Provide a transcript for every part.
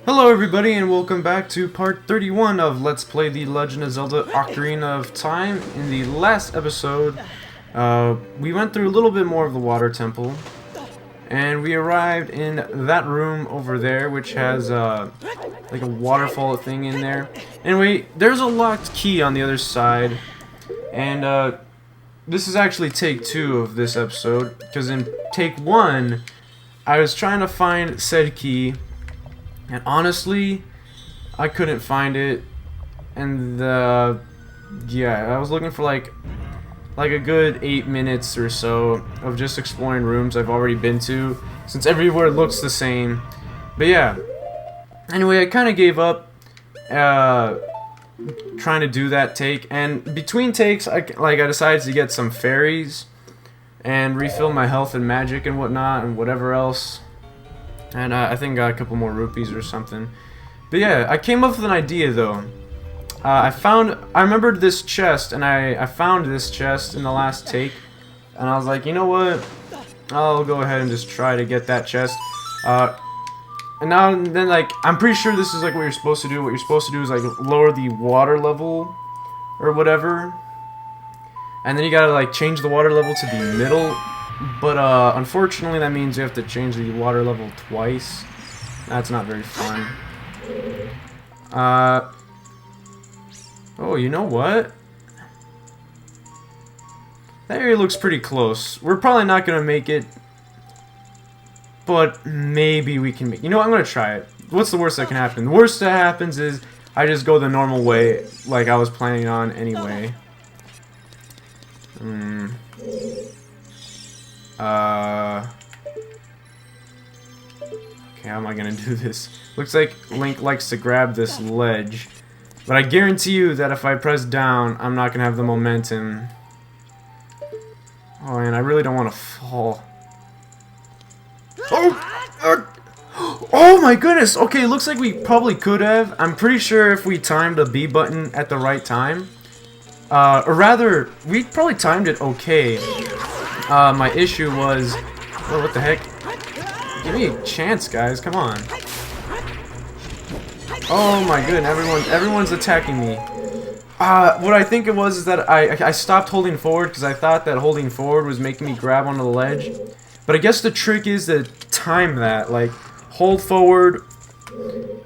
Hello everybody and welcome back to part 31 of Let's Play The Legend of Zelda Ocarina of Time. In the last episode, we went through a little bit more of the water temple. And we arrived in that room over there, which has like a waterfall thing in there. Anyway, there's a locked key on the other side. And this is actually take 2 of this episode, because in take 1, I was trying to find said key. And honestly, I couldn't find it, and yeah, I was looking for like a good 8 minutes or so of just exploring rooms I've already been to, since everywhere looks the same. But yeah, anyway, I kind of gave up trying to do that take, and between takes, I decided to get some fairies and refill my health and magic and whatnot and whatever else. And I think got a couple more rupees or something. But yeah, I came up with an idea though. I remembered this chest, and I found this chest in the last take. And I was like, you know what? I'll go ahead and just try to get that chest. And now and then, like, I'm pretty sure this is like what you're supposed to do. What you're supposed to do is like lower the water level or whatever. And then you gotta like change the water level to the middle. But unfortunately that means you have to change the water level twice. That's not very fun. Oh, you know what? That area looks pretty close. We're probably not gonna make it, but maybe we can make. You know what? I'm gonna try it. What's the worst that can happen? The worst that happens is I just go the normal way, like I was planning on anyway. Okay, how am I gonna do this? Looks like Link likes to grab this ledge, but I guarantee you that if I press down, I'm not gonna have the momentum. Oh man, I really don't want to fall. Oh my goodness! Okay, looks like we probably could have. I'm pretty sure if we timed the B button at the right time, or rather, we probably timed it okay. My issue was, oh, what the heck? Give me a chance, guys. Come on. Oh my goodness, everyone's attacking me. What I think it was is that I stopped holding forward because I thought that holding forward was making me grab onto the ledge. But I guess the trick is to time that, like, hold forward,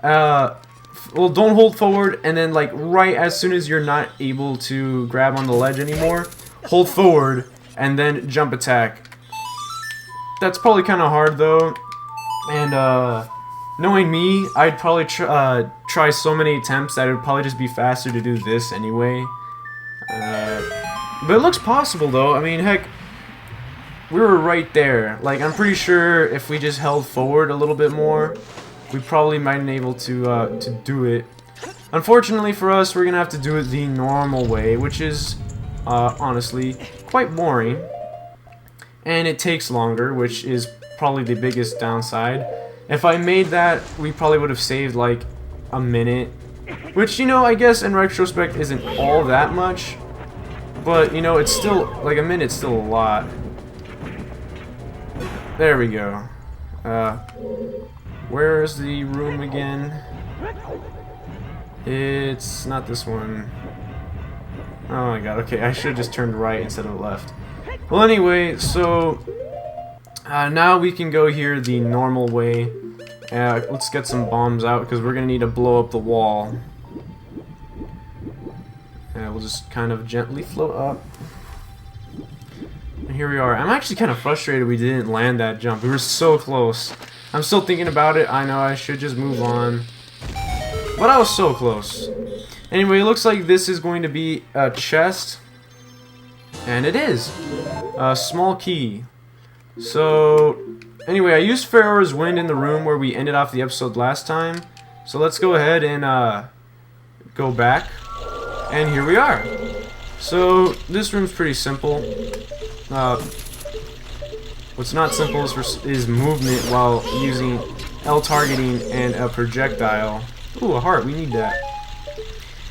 well, don't hold forward, and then, like, right as soon as you're not able to grab on the ledge anymore, hold forward, and then jump attack. That's probably kind of hard, though, and, knowing me, I'd probably try so many attempts that it would probably just be faster to do this anyway. But it looks possible, though. I mean, heck, we were right there. Like, I'm pretty sure if we just held forward a little bit more, we probably might have been able to do it. Unfortunately for us, we're gonna have to do it the normal way, which is, honestly, quite boring. And it takes longer, which is probably the biggest downside. If I made that, we probably would have saved like a minute, which, you know, I guess in retrospect isn't all that much, but, you know, it's still, like, a minute's still a lot. There we go. Where is the room again? It's not this one. Oh my god, okay, I should have just turned right instead of left. Well, anyway, so now we can go here the normal way. Let's get some bombs out because we're gonna need to blow up the wall. We'll just kind of gently float up. And here we are. I'm actually kind of frustrated we didn't land that jump. We were so close. I'm still thinking about it. I know I should just move on. But I was so close. Anyway, it looks like this is going to be a chest. And it is. A small key. So, anyway, I used Pharaoh's Wind in the room where we ended off the episode last time. So let's go ahead and go back. And here we are. So, this room's pretty simple. What's not simple is movement while using L targeting and a projectile. Ooh, a heart, we need that.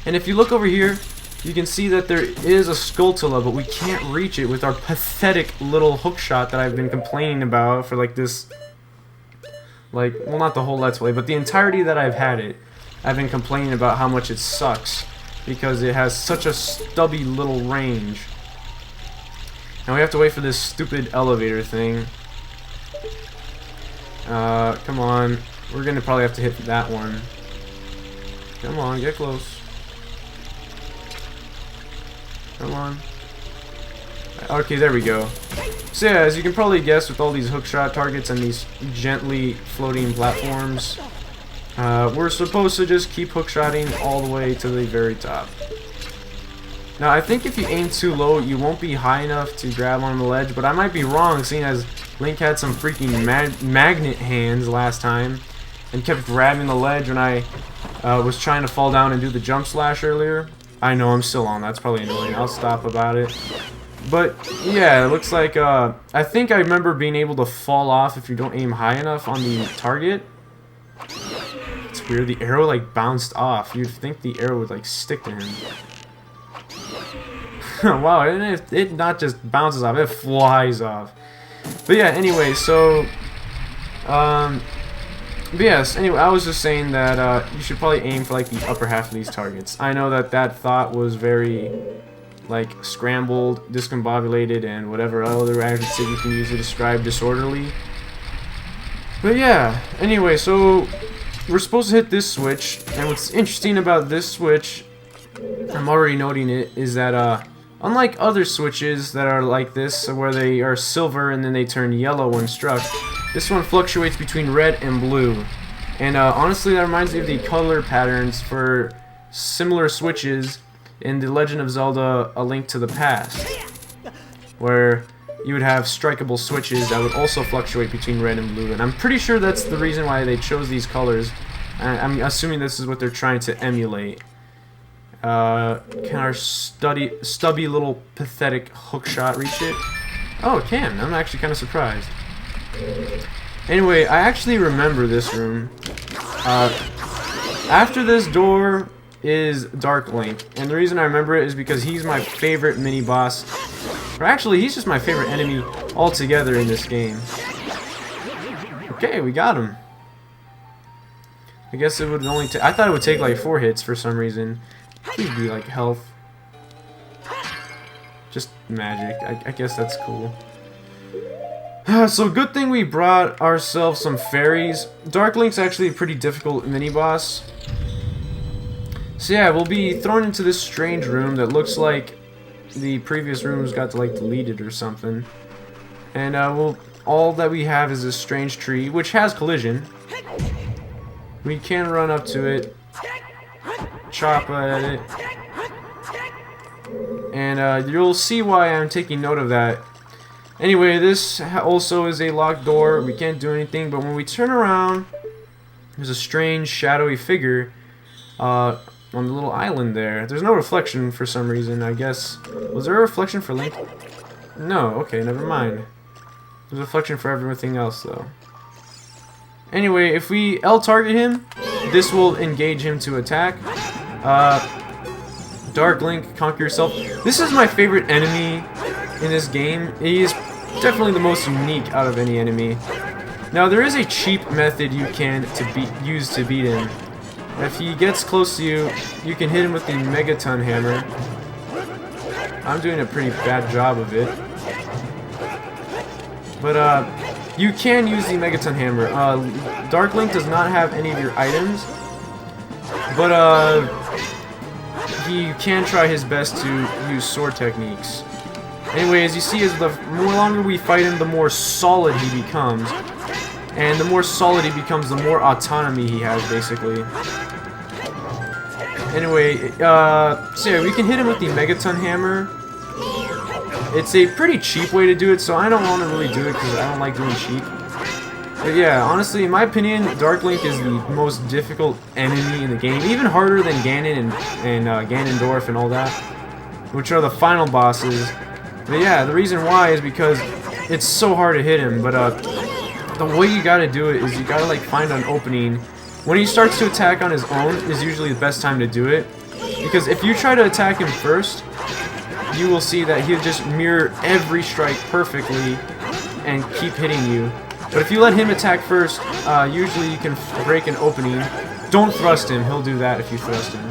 And if you look over here, you can see that there is a Skulltula, but we can't reach it with our pathetic little hookshot that I've been complaining about for like this Like, well, not the whole Let's Play, but the entirety that I've had it, I've been complaining about how much it sucks because it has such a stubby little range. Now we have to wait for this stupid elevator thing. Come on. We're gonna probably have to hit that one. Come on, get close. Come on. Okay, there we go. So yeah, as you can probably guess, with all these hookshot targets and these gently floating platforms, we're supposed to just keep hookshotting all the way to the very top. Now, I think if you aim too low, you won't be high enough to grab on the ledge, but I might be wrong, seeing as Link had some freaking magnet hands last time and kept grabbing the ledge when I was trying to fall down and do the jump slash earlier. I know, I'm still on. That's probably annoying. I'll stop about it. But, yeah, it looks like, I think I remember being able to fall off if you don't aim high enough on the target. It's weird. The arrow, like, bounced off. You'd think the arrow would, like, stick to him. Wow, it not just bounces off, it flies off. But yeah, anyway, so but yes, anyway, I was just saying that you should probably aim for like the upper half of these targets. I know that that thought was very like scrambled, discombobulated, and whatever other adjective you can use to describe disorderly. But yeah, anyway, so we're supposed to hit this switch, and what's interesting about this switch, I'm already noting it, is that unlike other switches that are like this, where they are silver and then they turn yellow when struck, this one fluctuates between red and blue. And honestly, that reminds me of the color patterns for similar switches in The Legend of Zelda: A Link to the Past, where you would have strikeable switches that would also fluctuate between red and blue. And I'm pretty sure that's the reason why they chose these colors. I'm assuming this is what they're trying to emulate. Can our stubby little pathetic hookshot reach it? Oh, it can. I'm actually kind of surprised. Anyway, I actually remember this room. After this door is Dark Link, and the reason I remember it is because he's my favorite mini-boss. Or actually, he's just my favorite enemy altogether in this game. Okay, we got him. I guess it would only take... I thought it would take like 4 hits for some reason. Please be like health. Just magic. I guess that's cool. So good thing we brought ourselves some fairies. Dark Link's actually a pretty difficult mini-boss. So yeah, we'll be thrown into this strange room that looks like the previous rooms got like deleted or something. And all that we have is this strange tree, which has collision. We can run up to it, chop at it, and you'll see why I'm taking note of that. Anyway, this also is a locked door. We can't do anything, but when we turn around, there's a strange shadowy figure on the little island there. There's no reflection for some reason, I guess. Was there a reflection for Link? No, okay, never mind. There's a reflection for everything else, though. Anyway, if we L-target him, this will engage him to attack. Dark Link, conquer yourself. This is my favorite enemy in this game. He is definitely the most unique out of any enemy. Now, there is a cheap method you can use to beat him. If he gets close to you, you can hit him with the Megaton Hammer. I'm doing a pretty bad job of it. But, you can use the Megaton Hammer. Dark Link does not have any of your items, but he can try his best to use sword techniques. Anyway, as you see, as the more longer we fight him, the more solid he becomes. And the more solid he becomes, the more autonomy he has, basically. Anyway, so yeah, we can hit him with the Megaton Hammer. It's a pretty cheap way to do it, so I don't want to really do it because I don't like doing cheap. But yeah, honestly, in my opinion, Dark Link is the most difficult enemy in the game. Even harder than Ganon and Ganondorf and all that, which are the final bosses. But yeah, the reason why is because it's so hard to hit him. But the way you gotta do it is you gotta like find an opening. When he starts to attack on his own is usually the best time to do it. Because if you try to attack him first, you will see that he'll just mirror every strike perfectly and keep hitting you. But if you let him attack first, usually you can break an opening. Don't thrust him. He'll do that if you thrust him.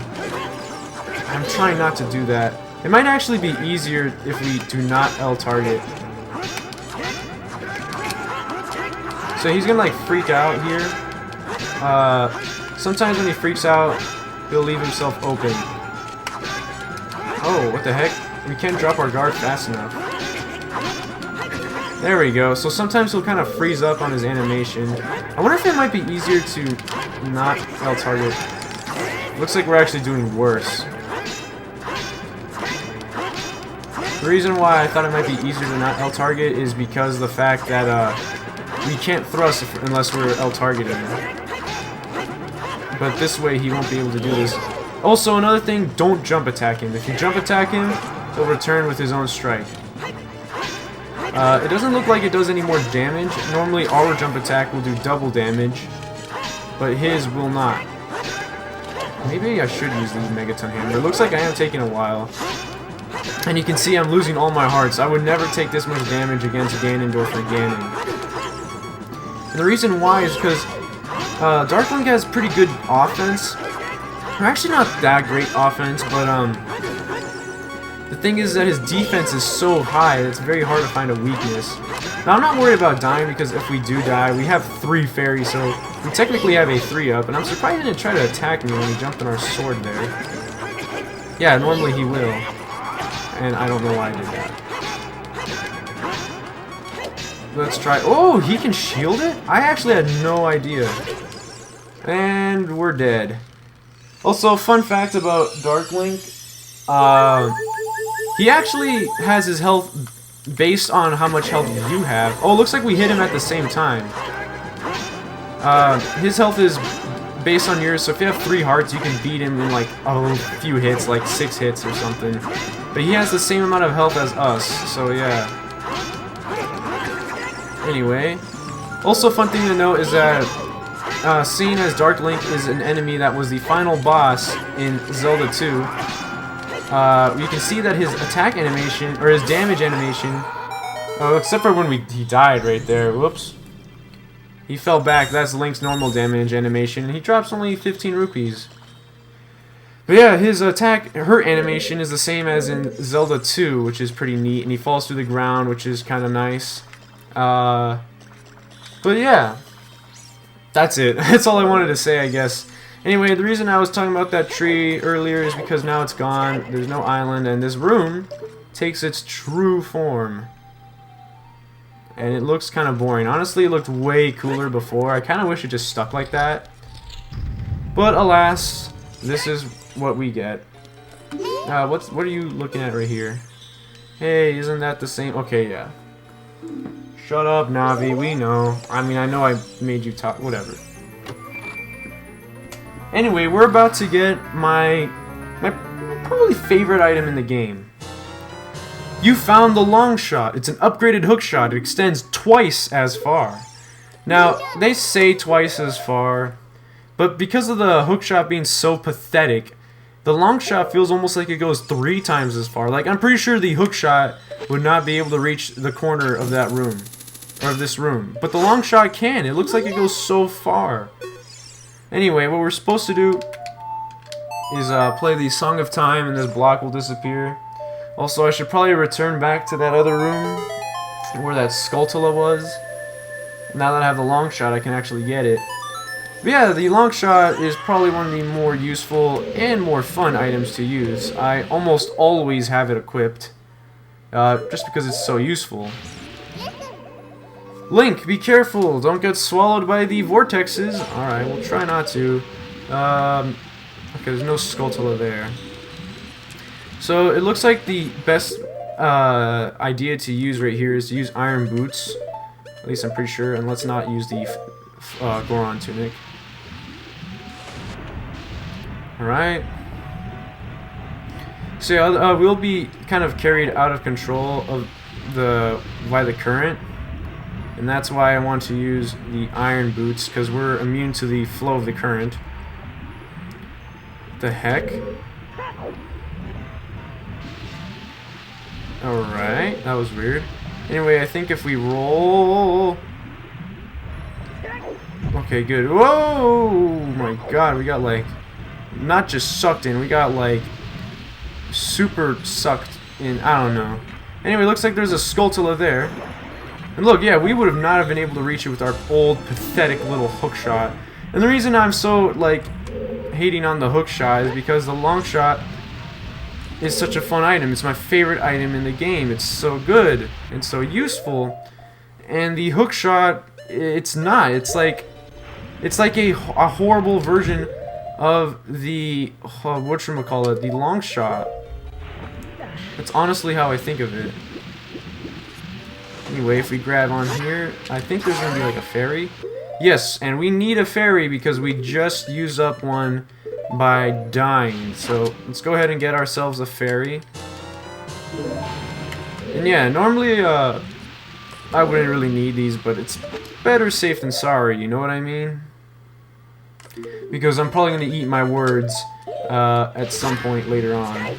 I'm trying not to do that. It might actually be easier if we do not L target. So he's gonna like freak out here. Sometimes when he freaks out, he'll leave himself open. Oh, what the heck? We can't drop our guard fast enough. There we go. So sometimes he'll kind of freeze up on his animation. I wonder if it might be easier to not L target. Looks like we're actually doing worse. The reason why I thought it might be easier to not L target is because of the fact that we can't thrust unless we're L targeting. But this way he won't be able to do this. Also, another thing, don't jump attack him. If you jump attack him, he'll return with his own strike. It doesn't look like it does any more damage. Normally our jump attack will do double damage, but his will not. Maybe I should use the Megaton Hammer. It looks like I am taking a while. And you can see I'm losing all my hearts. I would never take this much damage against Ganondorf or Ganon. And the reason why is because Dark Link has pretty good offense. Or actually not that great offense, but the thing is that his defense is so high that it's very hard to find a weakness. Now I'm not worried about dying because if we do die, we have 3 fairies, so we technically have a 3-up, and I'm surprised he didn't try to attack me when he jumped on our sword there. Yeah, normally he will. And I don't know why I did that. Let's try. Oh, he can shield it? I actually had no idea. And we're dead. Also, fun fact about Dark Link. He actually has his health based on how much health you have. Oh, it looks like we hit him at the same time. His health is based on yours, so if you have 3 hearts, you can beat him in like a few hits, like 6 hits or something. But he has the same amount of health as us, so yeah. Anyway, also fun thing to note is that seeing as Dark Link is an enemy that was the final boss in Zelda 2, you can see that his attack animation, or his damage animation, except for when he died right there, whoops. He fell back, that's Link's normal damage animation, and he drops only 15 rupees. But yeah, his attack, hurt animation is the same as in Zelda 2, which is pretty neat, and he falls through the ground, which is kind of nice. But yeah, that's it. That's all I wanted to say, I guess. Anyway, the reason I was talking about that tree earlier is because now it's gone, there's no island, and this room takes its true form. And it looks kind of boring. Honestly, it looked way cooler before. I kind of wish it just stuck like that. But alas, this is what we get. What are you looking at right here? Hey, isn't that the same? Okay, yeah. Shut up, Navi. We know. I mean, I know I made you talk. Whatever. Anyway, we're about to get my probably favorite item in the game. You found the long shot. It's an upgraded hook shot. It extends twice as far. Now, they say twice as far, but because of the hook shot being so pathetic, the long shot feels almost like it goes 3 times as far. Like, I'm pretty sure the hook shot would not be able to reach the corner of that room, or of this room. But the long shot can. It looks like it goes so far. Anyway, what we're supposed to do is play the Song of Time, and this block will disappear. Also, I should probably return back to that other room where that Skulltula was. Now that I have the long shot, I can actually get it. But yeah, the long shot is probably one of the more useful and more fun items to use. I almost always have it equipped, just because it's so useful. Link, be careful! Don't get swallowed by the vortexes. Alright, we'll try not to. Okay, there's no Skulltula there. So it looks like the best idea to use right here is to use Iron Boots. At least I'm pretty sure. And let's not use the Goron Tunic. Alright. So yeah, we'll be kind of carried out of control of by the current. And that's why I want to use the Iron Boots, because we're immune to the flow of the current. What the heck? Alright, that was weird. Anyway, I think if we roll... Okay, good. Whoa! My god, we got like... Not just sucked in, we got like... Super sucked in. I don't know. Anyway, looks like there's a Skulltula there. And look, yeah, we would have not have been able to reach it with our old, pathetic little hook shot. And the reason I'm so, like, hating on the hook shot is because the long shot is such a fun item. It's my favorite item in the game. It's so good and so useful. And the hook shot, it's not. It's like a horrible version of the whatchamacallit, the long shot. That's honestly how I think of it. Anyway, if we grab on here, I think there's gonna be like a fairy. Yes, and we need a fairy because we just used up one by dying. So let's go ahead and get ourselves a fairy. And yeah, normally I wouldn't really need these, but it's better safe than sorry, you know what I mean? Because I'm probably going to eat my words at some point later on.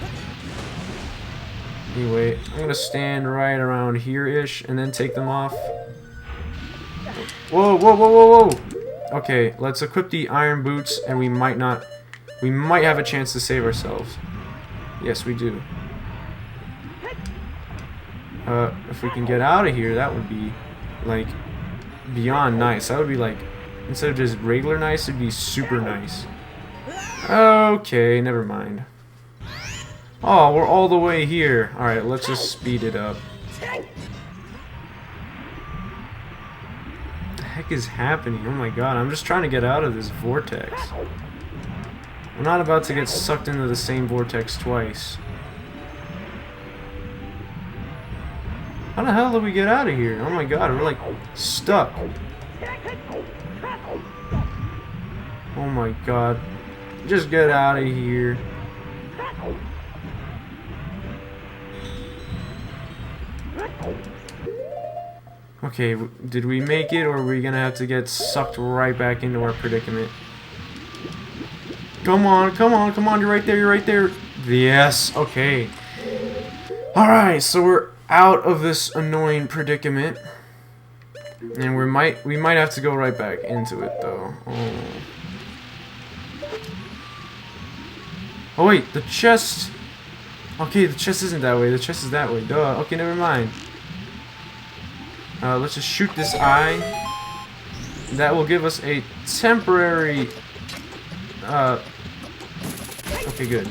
Anyway, I'm going to stand right around here-ish and then take them off. Whoa, whoa, whoa, whoa, whoa! Okay, let's equip the iron boots and we might have a chance to save ourselves. Yes, we do. If we can get out of here, that would be, like, beyond nice. That would be, like, instead of just regular nice, it'd be super nice. Okay, never mind. Oh, we're all the way here. Alright, let's just speed it up. What the heck is happening? Oh my god, I'm just trying to get out of this vortex. I'm not about to get sucked into the same vortex twice. How the hell did we get out of here? Oh my god, we're like stuck. Oh my god. Just get out of here. Okay, did we make it, or are we gonna have to get sucked right back into our predicament? Come on, come on, come on, you're right there, you're right there. Yes, okay. Alright, so we're out of this annoying predicament. And we might have to go right back into it though. Oh wait, the chest. Okay, the chest isn't that way. The chest is that way. Duh. Okay, never mind. Let's just shoot this eye. That will give us a temporary. Okay, good.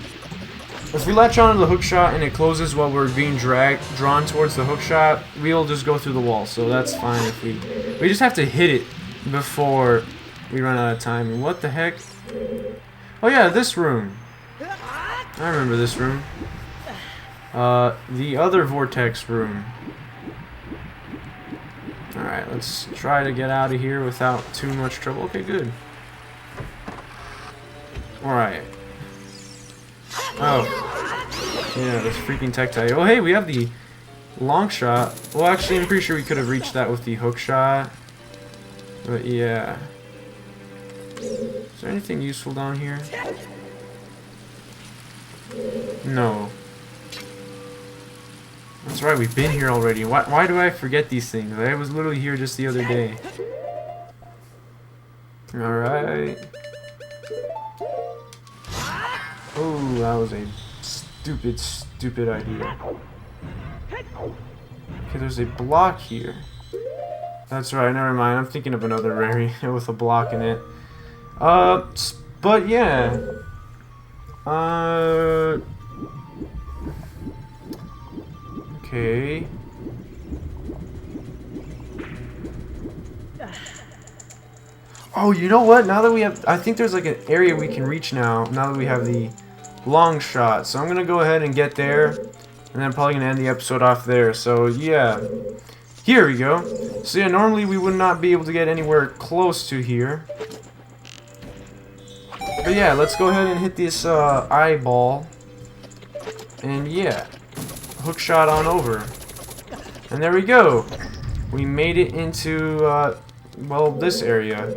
If we latch on to the hookshot and it closes while we're being drawn towards the hookshot, we'll just go through the wall. So that's fine if we just have to hit it before we run out of time. And what the heck? Oh yeah, this room. I remember this room. The other vortex room. Alright, let's try to get out of here without too much trouble. Okay, good. Alright. Oh. Yeah, this freaking Tectite. Oh, hey, we have the long shot. Well, actually, I'm pretty sure we could have reached that with the hook shot. But, yeah. Is there anything useful down here? No. That's right, we've been here already. Why do I forget these things? I was literally here just the other day. Alright. Oh, that was a stupid idea. Okay, there's a block here. That's right, never mind. I'm thinking of another area with a block in it. But yeah. Okay. Oh, you know what? Now that we have, I think there's like an area we can reach now that we have the long shot. So I'm gonna go ahead and get there, and then I'm probably gonna end the episode off there. So yeah, here we go. So yeah, normally we would not be able to get anywhere close to here. But yeah, let's go ahead and hit this eyeball, and yeah, hook shot on over, and there we go. We made it into well, this area.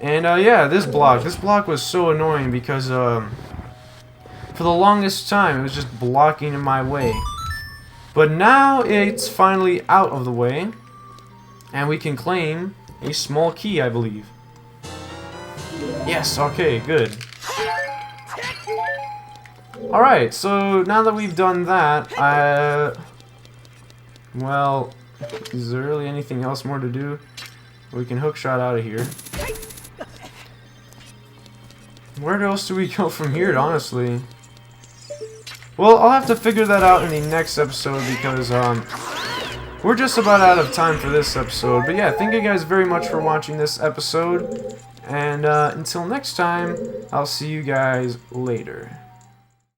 And yeah, this block was so annoying because for the longest time it was just blocking in my way. But now it's finally out of the way, and we can claim A small key, I believe. Yes, okay, good. Alright, so now that we've done that, well, is there really anything else more to do? We can hookshot out of here. Where else do we go from here, honestly? Well, I'll have to figure that out in the next episode because, we're just about out of time for this episode. But yeah, thank you guys very much for watching this episode. And, until next time, I'll see you guys later.